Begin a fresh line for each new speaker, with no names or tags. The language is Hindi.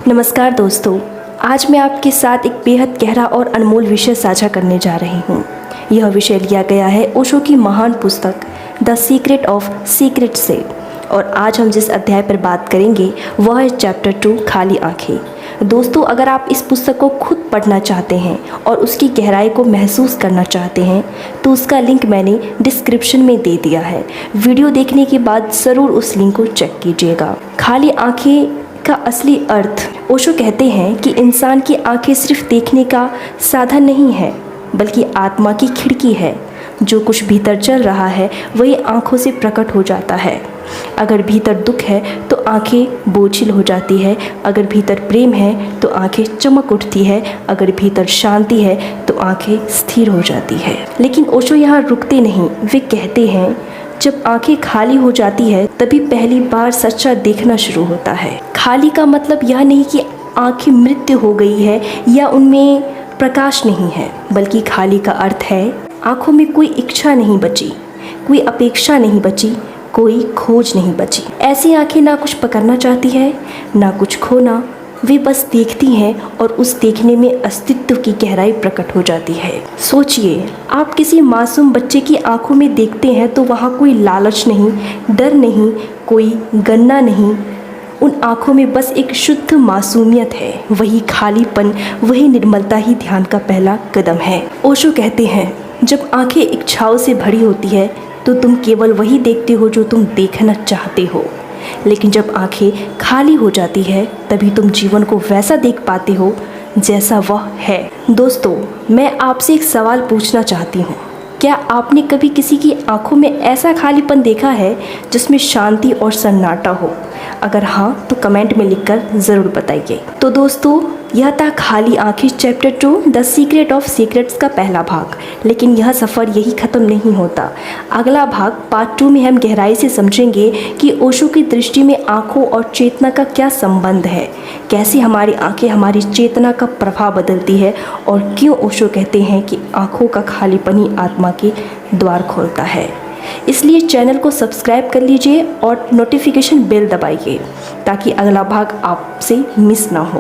नमस्कार दोस्तों, आज मैं आपके साथ एक बेहद गहरा और अनमोल विषय साझा करने जा रही हूँ। यह विषय लिया गया है ओशो की महान पुस्तक द सीक्रेट ऑफ सीक्रेट से। और आज हम जिस अध्याय पर बात करेंगे वह है चैप्टर 2 खाली आंखें। दोस्तों, अगर आप इस पुस्तक को खुद पढ़ना चाहते हैं और उसकी गहराई को महसूस करना चाहते हैं तो उसका लिंक मैंने डिस्क्रिप्शन में दे दिया है। वीडियो देखने के बाद ज़रूर उस लिंक को चेक कीजिएगा। खाली आंखें का असली अर्थ, ओशो कहते हैं कि इंसान की आंखें सिर्फ देखने का साधन नहीं है बल्कि आत्मा की खिड़की है। जो कुछ भीतर चल रहा है वही आंखों से प्रकट हो जाता है। अगर भीतर दुख है तो आंखें बोझिल हो जाती है, अगर भीतर प्रेम है तो आंखें चमक उठती है, अगर भीतर शांति है तो आंखें स्थिर हो जाती है। लेकिन ओशो यहाँ रुकते नहीं। वे कहते हैं जब आंखें खाली हो जाती है तभी पहली बार सच्चा देखना शुरू होता है। खाली का मतलब यह नहीं कि आंखें मृत्यु हो गई है या उनमें प्रकाश नहीं है, बल्कि खाली का अर्थ है आंखों में कोई इच्छा नहीं बची, कोई अपेक्षा नहीं बची, कोई खोज नहीं बची। ऐसी आंखें ना कुछ पकड़ना चाहती है ना कुछ खोना, वे बस देखती हैं और उस देखने में अस्तित्व की गहराई प्रकट हो जाती है। सोचिए, आप किसी मासूम बच्चे की आंखों में देखते हैं तो वहाँ कोई लालच नहीं, डर नहीं, कोई गन्ना नहीं। उन आंखों में बस एक शुद्ध मासूमियत है। वही खालीपन, वही निर्मलता ही ध्यान का पहला कदम है। ओशो कहते हैं जब आंखें इच्छाओं से भरी होती है तो तुम केवल वही देखते हो जो तुम देखना चाहते हो, लेकिन जब आंखें खाली हो जाती है तभी तुम जीवन को वैसा देख पाते हो जैसा वह है। दोस्तों, मैं आपसे एक सवाल पूछना चाहती हूँ। क्या आपने कभी किसी की आंखों में ऐसा खालीपन देखा है जिसमें शांति और सन्नाटा हो? अगर हाँ तो कमेंट में लिखकर ज़रूर बताइए। तो दोस्तों, यह था खाली आंखें chapter 2 the secret of secrets का पहला भाग। लेकिन यह सफ़र यही ख़त्म नहीं होता। अगला भाग पार्ट 2 में हम गहराई से समझेंगे कि ओशो की दृष्टि में आंखों और चेतना का क्या संबंध है, कैसे हमारी आंखें हमारी चेतना का प्रभाव बदलती है और क्यों ओशो कहते हैं कि आंखों का खालीपन ही आत्मा के द्वार खोलता है। इसलिए चैनल को सब्सक्राइब कर लीजिए और नोटिफिकेशन बेल दबाइए ताकि अगला भाग आपसे मिस ना हो।